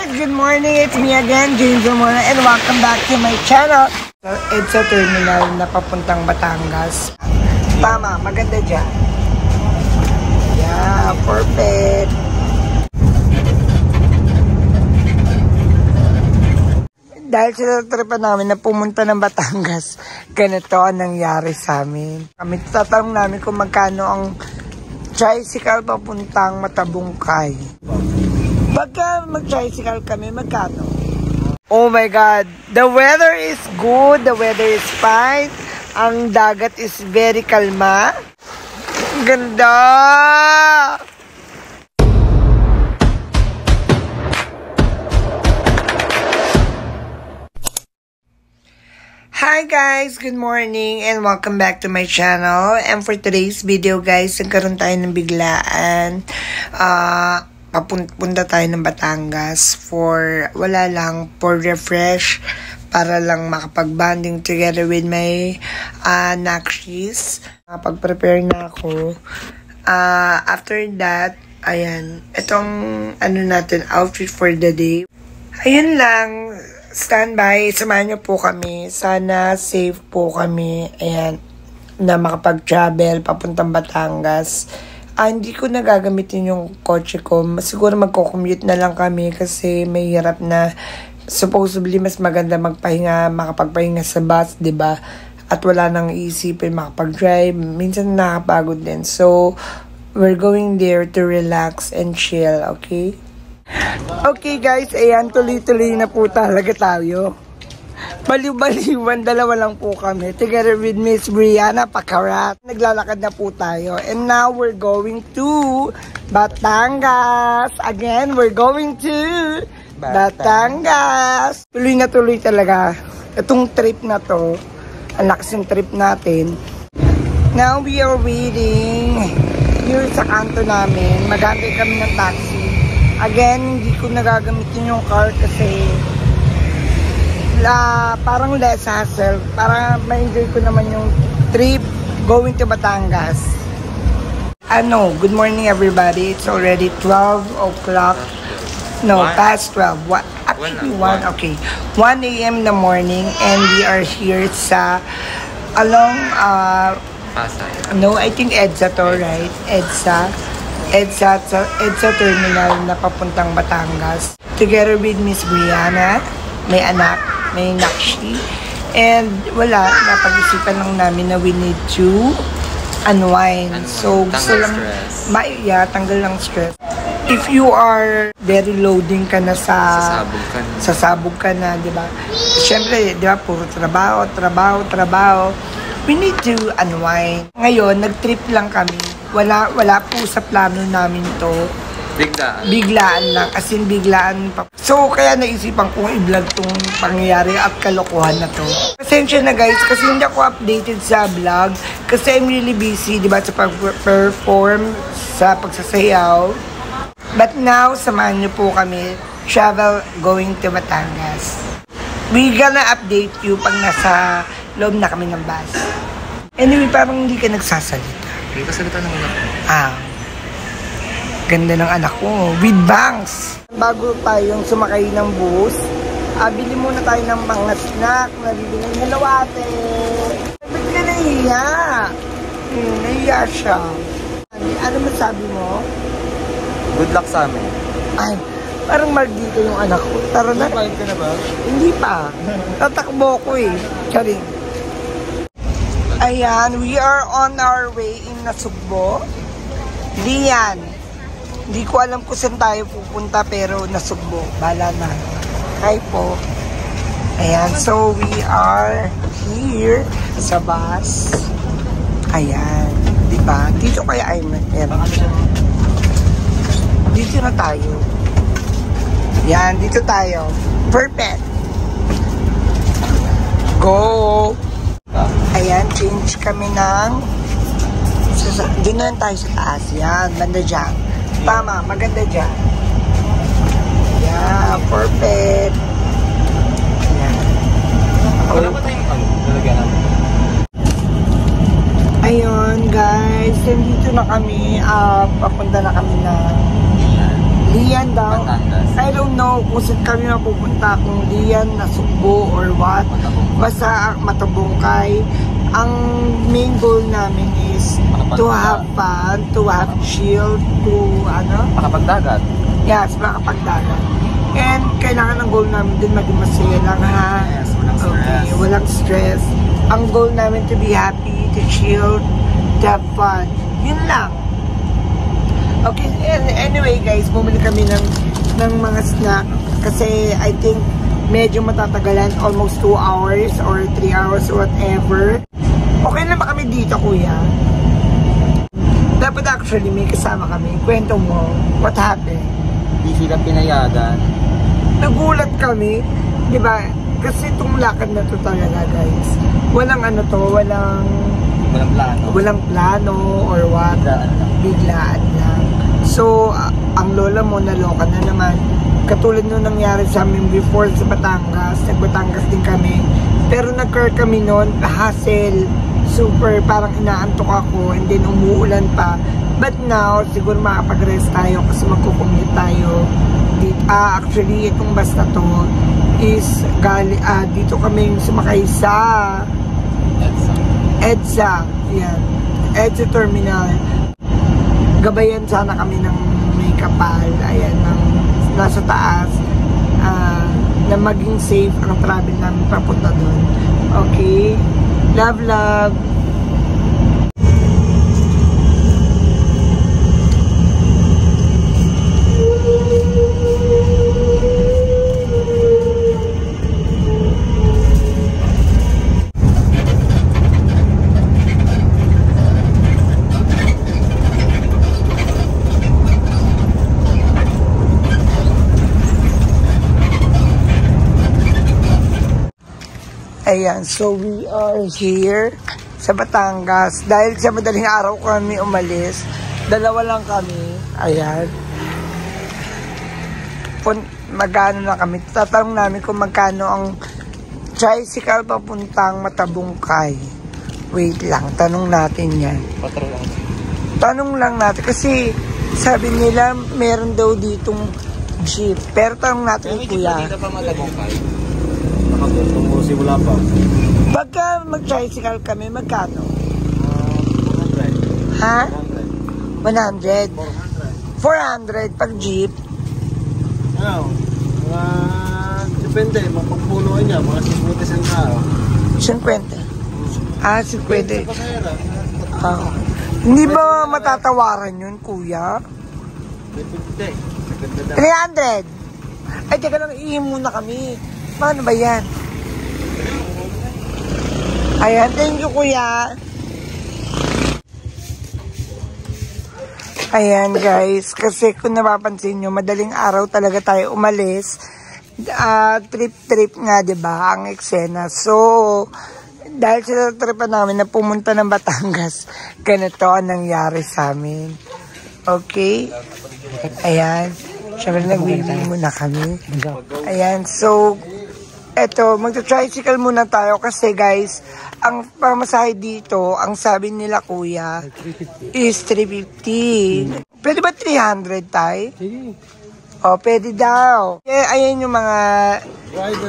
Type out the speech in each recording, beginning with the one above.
guys! Good morning! It's me again, James Zamora, and welcome back to my channel. EDSA Terminal na papuntang Batangas. Tama, maganda dyan. Yeah, perfect. Dahil sa tripan namin na pumunta ng Batangas, ganito ang nangyari sa amin. Kami tatanong namin kung magkano ang tricycle papuntang Matabungkay. Pagka mag-tricycle kami, magkano? Oh my God! The weather is good, the weather is fine. Ang dagat is very kalma. Ganda! Hi guys! Good morning and welcome back to my channel. And for today's video guys, nagkaroon tayo ng biglaan. Papunta tayo ng Batangas for, wala lang, for refresh, para lang makapag-bonding together with my nakshis. Pag-prepare na ako. After that, ayan, itong natin, outfit for the day. Ayan lang, standby, samahan niyo po kami. Sana safe po kami, ayan, na makapag-travel papuntang Batangas. Hindi ko na gagamitin yung kotse ko. Siguro magko-commute na lang kami kasi may hirap na supposedly mas maganda magpahinga, makapagpahinga sa bus, 'di ba? At wala nang iisipin makapag-drive. Minsan nakakapagod din. So, we're going there to relax and chill, okay? Okay guys, ayan, tuloy-tuloy na po talaga tayo. Baliw-baliwan, dalawa lang po kami. Together with Miss Brianna Pakarat. Naglalakad na po tayo. And now we're going to Batangas. Again, we're going to Batangas. Tuloy na tuloy talaga. Itong trip na to, ang lakas yung trip natin. Now we are waiting here sa kanto namin. Maghantay kami ng taxi. Again, hindi ko nagagamitin yung car kasi parang less hassle, para ma-enjoy ko naman yung trip going to Batangas. Good morning everybody. It's already 12 o'clock. No, past 12. What? Actually 1. Okay. 1 a.m. in the morning and we are here sa along I think EDSA to, right? EDSA Terminal na papuntang Batangas. Together with Miss Brianna, may anak, may nakshi. And wala, napag-isipan lang namin na we need to unwind. So, gusto lang, tanggal lang stress. If you are very loading ka na sasabog ka na, di ba? Siyempre, di ba, puro trabaho. We need to unwind. Ngayon, nag-trip lang kami. Wala po sa plano namin to. Biglaan lang, as in biglaan pa. So, kaya naisipan kong i-vlog tong pangyayari at kalokohan na to. Pasensya na guys, kasi hindi ako updated sa vlog. Kasi I'm really busy, diba, sa pag-perform, sa pagsasayaw. But now, samahan niyo po kami, travel going to Batangas. We gonna update you pag nasa loob na kami ng bus. Anyway, parang hindi ka nagsasalita. Hindi ka salita naman ako. Ganda ng anak ko, with bangs. Bago tayong sumakay ng bus, bili muna tayo ng mga snack. Nabibili. Hello ate! Ba't ka nahiya? Nahiya siya. Ano masabi mo? Good luck sa amin. Ay, parang maldito yung anak ko. Tara na. Kumain ka na ba? Hindi pa. Tatakbo ko eh. Charing. Ayan, we are on our way in Nasugbo. Lian. Hindi ko alam kung saan tayo pupunta pero Nasugbo. Bala na. Hi po. Ayan, so we are here sa bus. Ayan. Diba? Dito kaya ay dito na tayo. Yan, dito tayo. Perfect. Go! Ayan, change kami ng doon na tayo sa taas. Yan, banda dyan. Tama, maganda dyan. Yeah, perfect. Yan. Wala pa tayong lalagyan natin. Ayun guys, nandito na kami. Papunta na kami na Lian daw. Batangas. I don't know kung saan kami mapupunta, kung Lian, Nasugbo, or what. Basta Matabungkay. Ang main goal namin is to have fun, to have chill, to Makapagdagat. yes, makapagdagat. And kailangan ang goal namin din maging masaya lang, ha? Yes, walang stress. Okay, walang stress. Ang goal namin to be happy, to chill, to have fun. Yun lang. Okay, anyway guys, bumili kami ng mga snack kasi I think medyo matatagalan, almost 2 hours or 3 hours or whatever. Okay na ba kami dito, kuya? Dapat actually may kasama kami. Kwento mo, what happened? Di sila pinayagan. Nagulat kami, di ba? Kasi itong lakad na to talaga, guys. Walang walang plano or what. Biglaan lang. So, ang lola mo naloka na naman. Katulad nung nangyari sa amin before sa Batangas. Nag-Batangas din kami. Pero nag-cur kami noon, hassle. Super, parang inaantok ako and then umuulan pa. But now, siguro makapag-rest tayo kasi magkukumit tayo. Actually, itong bus na to is dito kami sumakay sa EDSA. Yan. EDSA Terminal. Gabayan sana kami ng may kapal. Ayan, nasa taas. Na maging safe ang travel namin papunta doon. Okay? Love, love. Ayan, so we are here sa Batangas. Dahil sa madaling araw kami umalis, dalawa lang kami. Ayan. Magkano na kami. Tatanong namin kung magkano ang tricycle papuntang Matabungkay. Wait lang, tanong natin yan. Tanong lang natin kasi sabi nila meron daw ditong jeep. Pero tanong natin, kuya. Dito pa Matabungkay. Kasi wala pa. Pagka mag-tricycle kami, magkano? 100. Ha? 100? 400 pag jeep? Ano? Depende, mapagpunuan niya, mga 50 cents tao. 50? 50. Pasahera. Hindi ba matatawaran yun, kuya? Depende. 300? Ay, teka lang, ihin muna kami. Paano ba yan? Ayan, thank you, kuya. Ayan, guys. Kasi kung napapansin nyo, madaling araw talaga tayo umalis. Trip nga, diba? Ang eksena. So, dahil sa tripan namin na pumunta ng Batangas, ganito ang nangyari sa amin. Okay? Ayan. Siyempre, nag-waving muna kami. Ayan, so, eto, magta-tricycle muna tayo kasi guys, ang pamasahe dito, ang sabi nila kuya, is 350. Pwede ba 300 tayo? O, pwede daw. Ayan yung mga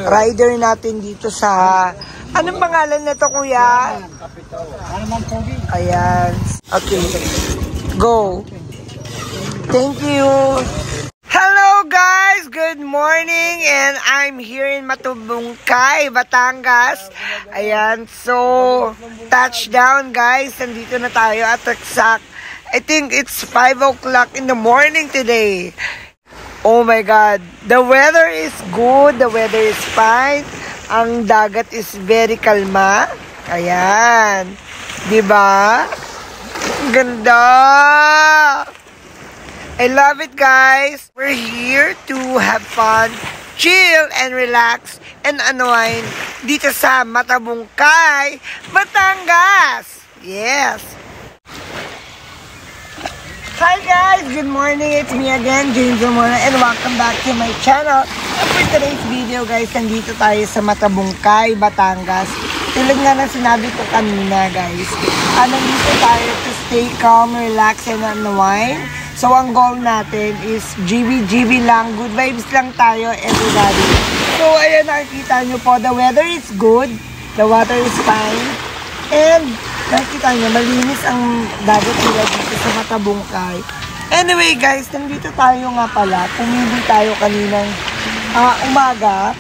rider natin dito sa, anong pangalan na to kuya? Ayan. Okay. Go. Thank you. Hello guys! Good morning! And I'm here in Matabungkay, Batangas. Ayan, so touchdown guys. Nandito na tayo at exact, I think it's 5 o'clock in the morning today. Oh my God! The weather is good. The weather is fine. Ang dagat is very kalma. Ayan. Diba? Ganda! I love it, guys. We're here to have fun, chill, and relax, and unwind dito sa Matabungkay, Batangas. Yes. Hi, guys. Good morning. It's me again, James Zamora, and welcome back to my channel. And for today's video, guys, nandito tayo sa Matabungkay, Batangas. Tulad nga na sinabi ko kanina, guys. Nandito tayo to stay calm, relax, and unwind. So, ang goal natin is GB lang. Good vibes lang tayo, everybody. So, ayan, nakikita nyo po, the weather is good. The water is fine. And, nakikita nyo, malinis ang dagat nila dito sa Matabungkay. Anyway, guys, nandito tayo nga pala. Pumili tayo kaninang umaga.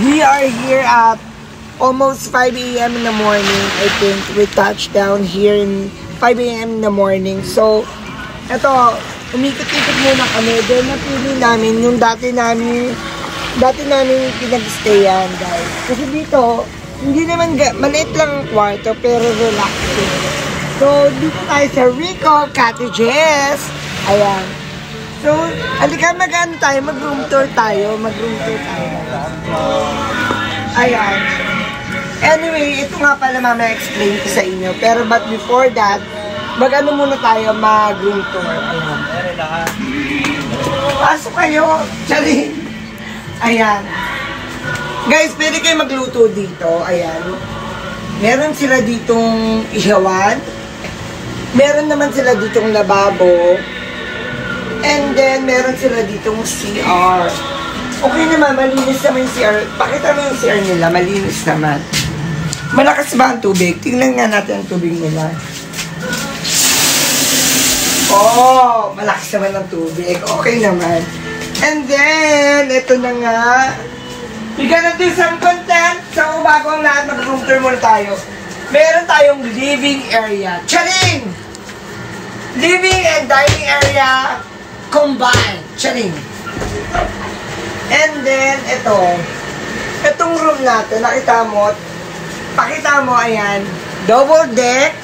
We are here at almost 5 a.m. in the morning. I think we touched down here in 5 a.m. in the morning. So, eto, umikot-ikot muna kami. Then, napili namin yung dati namin pinag-stayan, guys. Kasi dito, hindi naman, maliit lang ang kwarto, pero relaxing. So, dito tayo sa Rico Cottages. Ayan. So, halika mag-room tour tayo. Ayan. Anyway, ito nga pala mamaya explain ko sa inyo. Pero but before that, muna tayo mag-room tour. Ayan. Pasok kayo. Charing. Ayan. Guys, pwede kayo magluto dito. Ayan. Meron sila ditong ihawan. Meron naman sila ditong lababo. And then, meron sila ditong CR. Okay naman, malinis naman yung CR. Pakita mo yung CR nila, malinis naman. Malakas ba ang tubig? Tingnan nga natin ang tubig nila. Oh, malakas naman ang tubig. Okay naman. And then, ito na nga. We're gonna do some content. So, bago ang lahat, mag-room tour muna tayo. Meron tayong living area. Charing! Living and dining area combined. Charing. And then, itong room natin, pakita mo, ayan, double deck.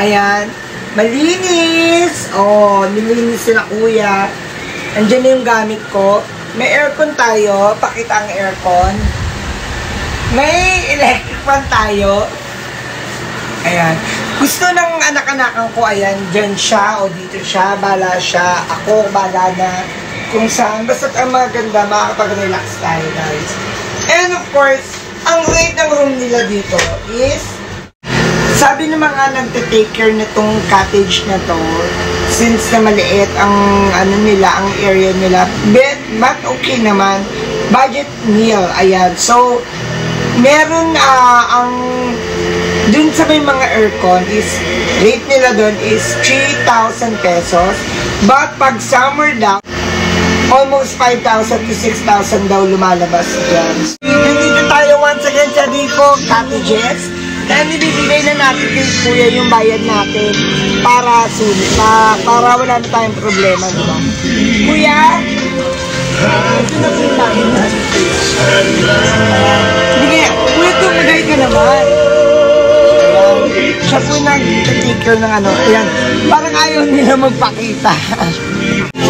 Ayan, malinis. Oh, nilinis sila kuya. Andiyan na yung gamit ko. May aircon tayo. Pakita ang aircon. May electric fan tayo. Ayan. Gusto ng anak-anakan ko, ayan, dyan siya o dito siya, bala siya. Ako, bala na kung saan. Basta ang maganda, makakapag-relax tayo, guys. And of course, ang rate ng room nila dito is, sabi ng mga nagte-take care nitong cottage na to, since na maliit ang ang area nila, but okay naman, budget meal, ayan. So, meron ang dun sa may mga aircon is, rate nila dun is 3,000 pesos. But pag summer daw, almost 5,000 to 6,000 daw lumalabas dyan. Nandito tayo once again sa Rico Cottages. And ibibigay na natin kay kuya yung bayad natin para sulit, para wala na tayong problema, diba? Kuya, ito na po yung bayad natin. Sige, kuya, tumagay ka naman. Siya po nag-take care ng ayan. Parang ayaw nila magpakita.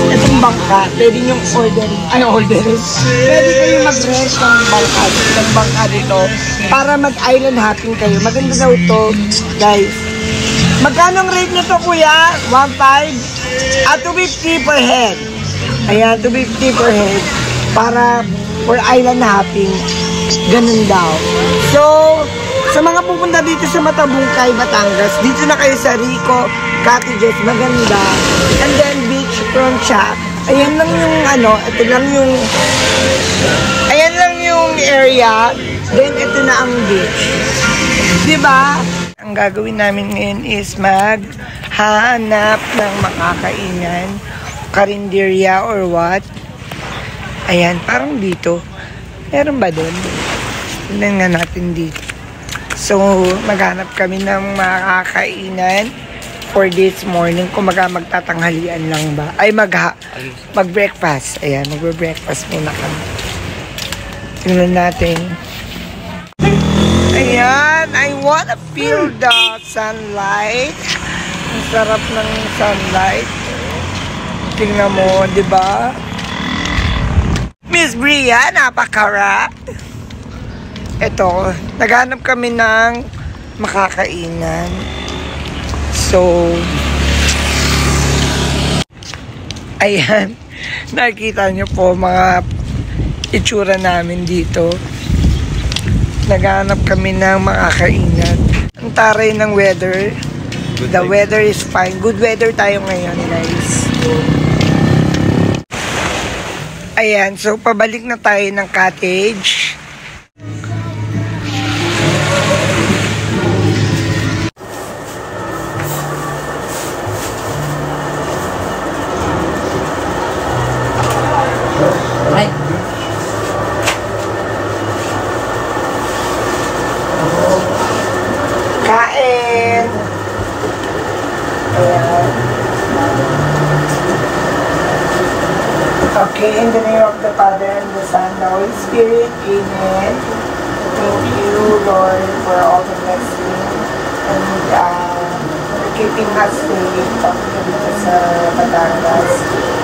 Itong bangka, pwede niyong orderin. Pwede kayong mag-rent ng bangka dito para mag-island hopping kayo. Maganda daw ito, guys. Magkano ang rate nito, kuya? 1.5? 250 per head. Ayan, 250 per head. Para for island hopping. Ganun daw. So, sa mga pupunta dito sa Matabungkay, Batangas, dito na kayo sa Rico Cottages, maganda. And then beachfront siya. Ayan lang yung ito lang yung ayan lang yung area. Then ito na ang beach. Diba? Ang gagawin namin ngayon is maghanap ng makakainan, karinderya or what. Ayan, parang dito. Meron ba doon? Tignan nga natin dito. So, maghanap kami ng makakainan for this morning. Kung magtatanghalian lang ba? Ay, mag-breakfast. Ayan, mag-breakfast muna kami. Tingnan natin. Ayan, I wanna feel the sunlight. Ang sarap ng sunlight. Tingnan mo, di ba? Miss Bria, napakarap. Ito, naghanap kami ng makakainan. So, ayan, nakikita nyo po mga itsura namin dito. Naghanap kami ng makakainan. Ang taray ng weather. The weather is fine. Good weather tayo ngayon, guys. Ayan, so pabalik na tayo ng cottage. Kain! Ayan. Okay, in the name of the Father, and the Son, and the Holy Spirit, Amen. Thank you, Lord, for all the blessings and for keeping us safe dito sa Batangas.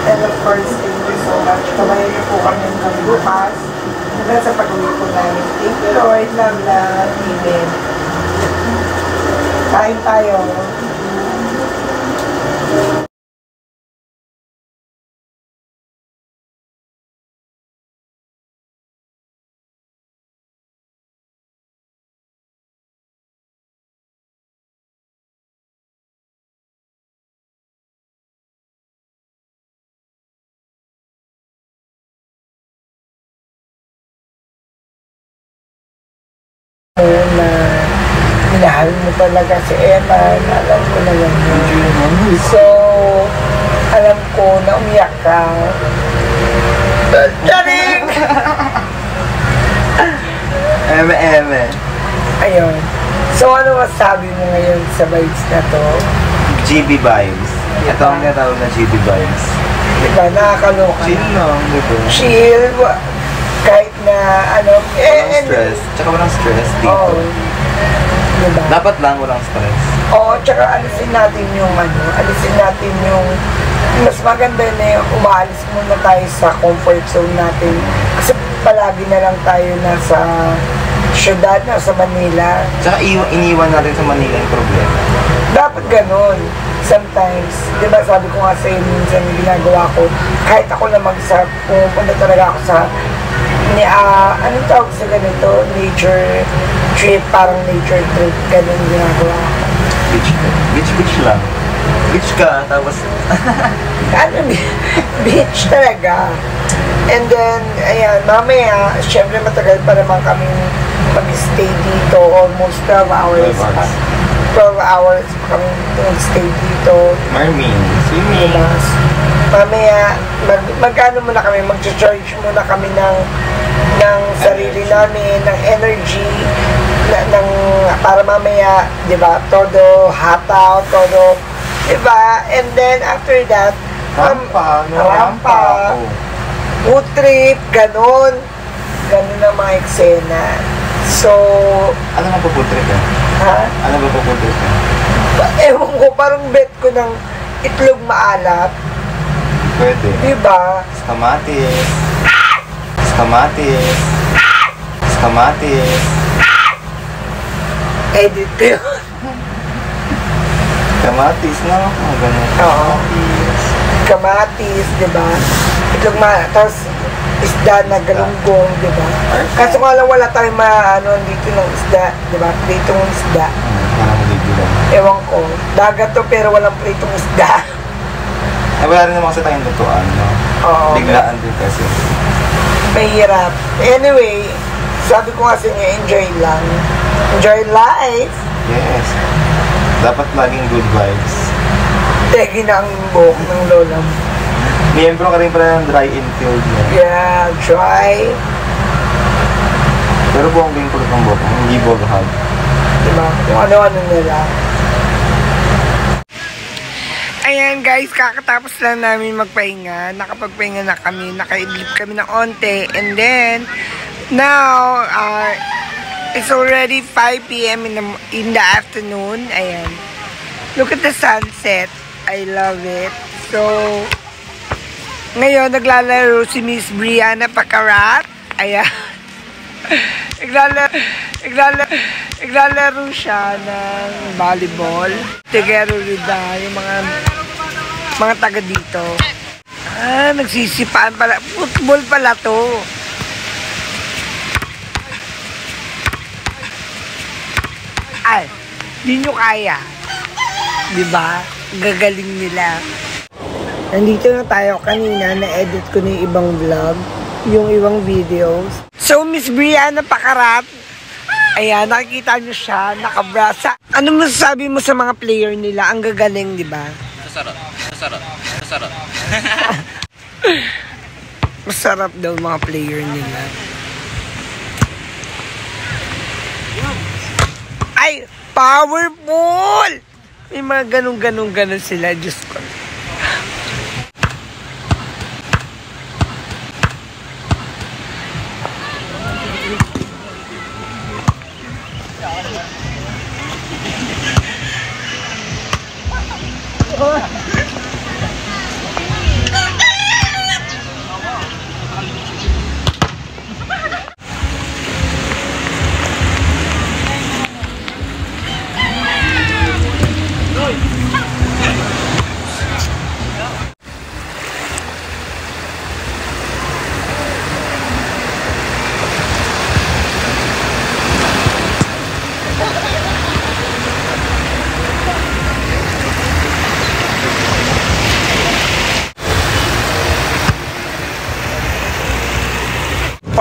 And of course, thank you so much. Kabayan niyo po kami ng bukas hanggang sa pag-uwi po namin. Thank you, Lord. Love, love. Amen. Kain tayo. Na minahal mo talaga si Emma, alam ko na yan. So, alam ko na umiyak ka. Charing! Eme. Ayun. So, ano masabi mo ngayon sa vibes na to? GB vibes. Ito ang tinatawag na GB vibes. Diba, nakakaloka. Chill lang, diba? Chill. Kahit na, ano, Walang stress. Tsaka walang stress dito. Oo. Diba? Dapat lang walang stress. Oo, tsaka alisin natin yung mas maganda na yung umaalis muna tayo sa comfort zone natin. Kasi palagi na lang tayo nasa syudad, nasa Manila. Tsaka iniwan natin sa Manila yung problema. Dapat ganun. Sometimes, di ba sabi ko nga sa'yo minsan yung ginagawa ko, kahit ako na mag-isa, pumunta talaga ako sa anong tawag sa ganito? Nature trip, parang nature trip, ganun ginagawa ko. Beach lang. Beach ka, tapos... Ano, beach talaga. And then, ayan, mamaya, syempre matagal pa naman kami mag-stay dito, almost 12 hours. 12 hours pa kami mag-stay dito. Marmin, swimming. Mamaya, magkano muna kami, mag-charge muna kami ng sarili namin, ng energy, para mamaya, di ba, todo hataw, todo, di ba? And then, after that, rampa, food trip, ganun ang mga eksena. So, ano nga pupunta ka? ha? Ano ba pupunta ka? Ewan ko, parang bet ko ng itlog maalat. Pwede. Diba? Kamatis. Edit ko yun. Kamatis, no? Ang ganun. Oo. Kamatis, diba? Itlog maalat. Tapos, isda na galunggong, diba? Kaso nga lang wala tayong dito ng isda, diba? Pritong isda. Parang mabibilang. Ewan ko. Dagat to pero walang pritong isda. Wala rin naman kasi tayong lutuan, no? Oo. Biglaan din kasi. Mahirap. Anyway, sabi ko kasi nga, enjoy lang. Enjoy life. Yes. Dapat laging good vibes. Tegi na ang buhok ng lola mo. Miyembro ka rin pala ng dry infield niya. Yeah, dry. Pero buong kulot ng buhok, hindi boghag. Diba? Kung ano-ano nila. Ayan guys, kakatapos lang namin magpahinga. Nakapagpahinga na kami, nakaidlip kami ng onte. And then, now, it's already 5 p.m. in the afternoon. Ayan. Look at the sunset. I love it. So, ngayon, naglalaro si Miss Brianna Pacarat. Ayan. Naglalaro siya ng volleyball. Together with yung mga taga dito. Nagsisipaan pala. Football pala to. Ay, di nyo kaya. Diba? Gagaling nila. Nandito na tayo kanina, na-edit ko na yung ibang vlog, yung ibang videos. So, Miss Brianna Pakarap, ayan, nakikita nyo siya, nakabrasa. Ano masasabi mo sa mga player nila? Ang gagaling, diba? Masarap. Masarap. Masarap. Masarap daw mga player nila. Ay, powerful! May mga ganun sila, Diyos ko.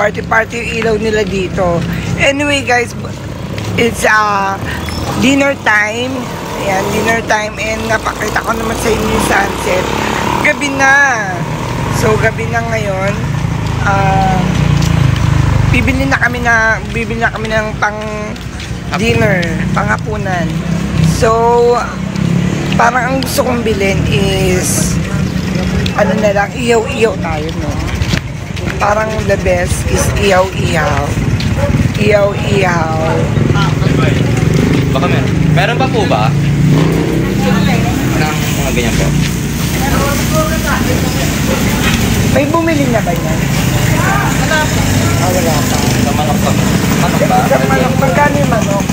Party yung ilaw nila dito. Anyway guys, it's dinner time. Ayan, dinner time, and napakita ko naman sa inyo yung sunset. Gabi na. So gabi na ngayon. Bibili na kami ng pang dinner, panghapunan. So parang ang gusto kong bilhin is ano na lang, iyaw-iyaw tayo, no? Parang the best is iyaw-iyaw. Iyaw-iyaw. Baka meron. Meron pa po ba? Ng mga ganyan po. May bumili na ba yan? Wala pa. Sa manok pa. Manok ba? Sa manok, magkano yung manok?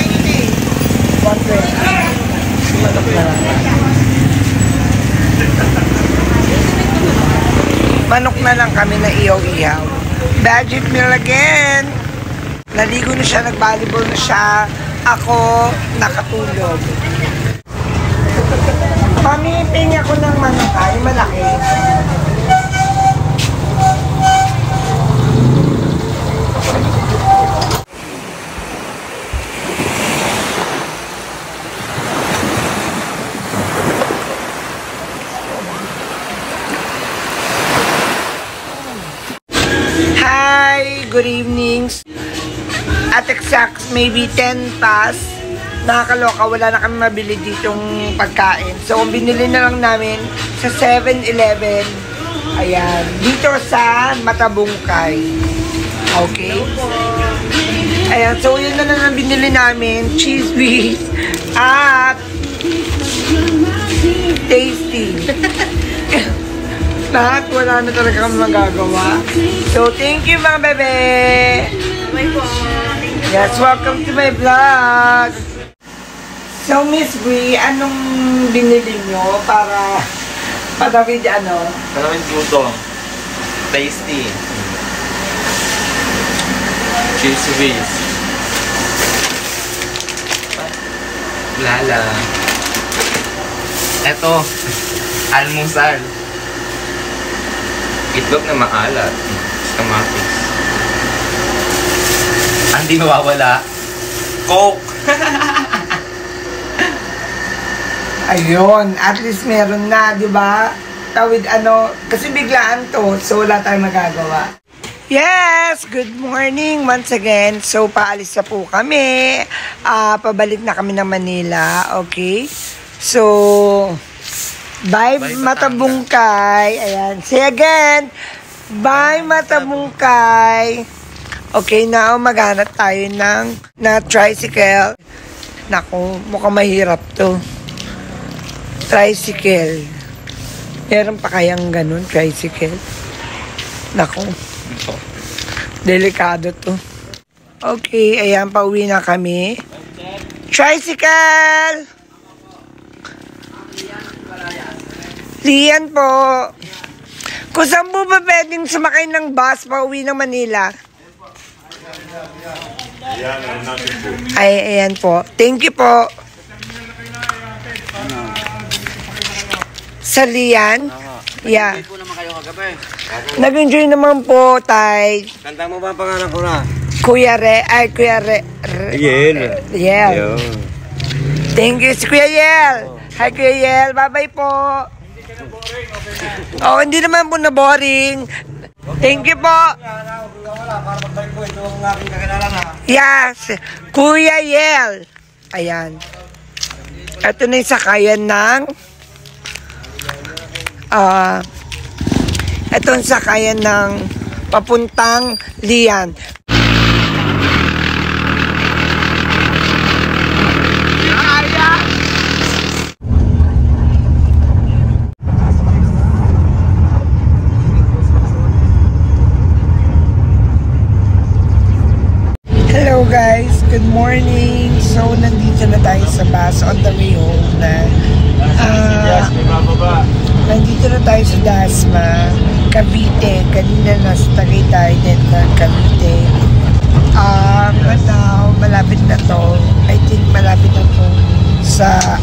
120. 120. Manok na lang. Manok na lang kami na iyaw-iyaw. Budget meal again. Naligo na siya, nag-volleyball na siya. Ako, nakatulog. Pamiping ako ng manok ay malaki. Good evening. At exact maybe 10 past, nakakaloka, wala na kami mabili ditong pagkain. So, binili na lang namin sa 7-Eleven. Ayan. Dito sa Matabungkay. Okay? Ayan. So, yun na lang ang binili namin. Cheese whiz at tasty. Lahat, wala na talaga kami magagawa. So, thank you mga bebe! Bye po. Yes, welcome to my vlog! So, Miss Brie, anong binili nyo para patawid ano? Maraming luto. Tasty. Cheese whiz. Lala. Eto. Almusal. Itlog na maalat. Kamatis. Ang di mawawala. Coke. Ayun, at least meron na, di ba? Tawid ano, kasi biglaan to, so wala tayong magagawa. Yes! Good morning once again. So, paalis na po kami. Pabalik na kami ng Manila, okay? So, bye Matabungkay. Ayan. Say again. Bye Matabungkay. Okay, now maghanap tayo na tricycle. Naku, mukhang mahirap to. Tricycle. Meron pa kayang ganun, tricycle? Naku. Delikado to. Okay, ayan, pauwi na kami. Tricycle! Lian po. Kung saan po ba pwedeng sumakay ng bus pauwi ng Manila? Ay, ayan po. Thank you po. Sa Lian? Yeah. Hindi po naman kayo kagabi. Nag-enjoy naman po, Tay. Kanta mo ba ang pangalan ko na? Kuya Yel. Thank you, Kuya Yel. Hi, Kuya Yel. Bye-bye po. Oh, hindi naman po na boring. Thank you po. Yes, Kuya Yel. Ayan. Ito na yung sakayan ng ito yung sakayan ng papuntang Lian. Hello guys, good morning. So nandito na tayo sa bus on the way home na. Nandito na tayo sa Dasma, Cavite. Kanina nasa Tagaytay din na Cavite. But now, malapit na to. I think malapit na to sa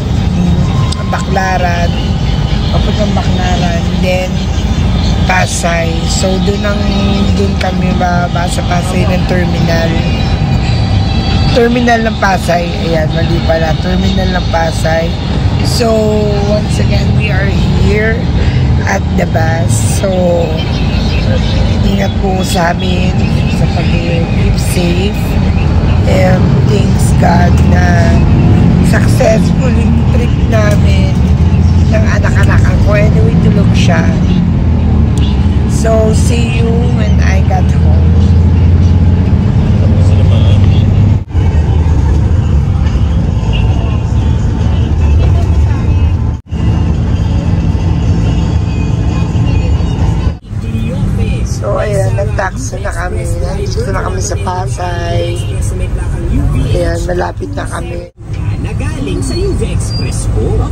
Baclaran. Papuntang Baclaran. Then, Pasay. So, doon kami bababa sa Pasay ng terminal. Terminal ng Pasay. Ayan, mali pala. Terminal ng Pasay. So, once again, we are here at the bus. So, ingat po sa amin sa pag-keep safe. And thanks God na successful yung trip namin ng anak-anakan ko. Anyway, tulog siya. So, see you when I got home. So, ayan, nag-taxi na kami. Nandito na kami sa Pasay. Ayan, malapit na kami. Nagaling sa UV Express ko.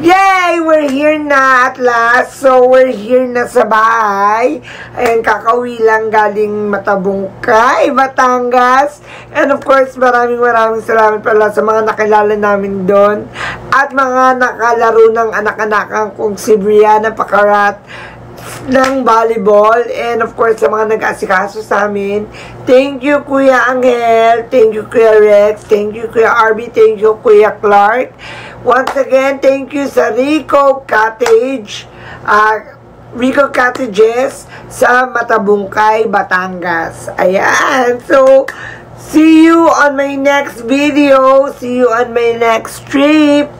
Yay! We're here na at last. So, we're here na sa bahay. Ayan, kakauwi lang galing Matabungkay, Batangas. And of course, maraming salamat pala sa mga nakilala namin doon. At mga nakalaro ng anak-anakan kong si Brianna Pacarat ng volleyball, and of course sa mga nag-asikaso sa amin. Thank you Kuya Angel, thank you Kuya Rex, thank you Kuya Arby, thank you Kuya Clark. Once again, thank you sa Rico Cottages sa Matabungkay, Batangas. Ayan, so see you on my next video, see you on my next trip,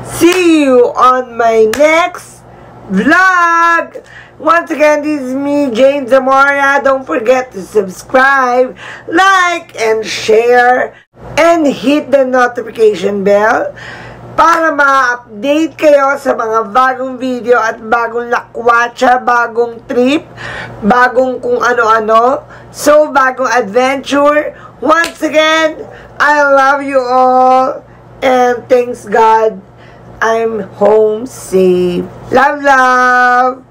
see you on my next vlog. Once again, this is me, Jane Zamora. Don't forget to subscribe, like, and share, and hit the notification bell para ma-update kayo sa mga bagong video at bagong lakwatsa, bagong trip, bagong kung ano-ano, so bagong adventure. Once again, I love you all, and thanks God, I'm home safe. Love, love!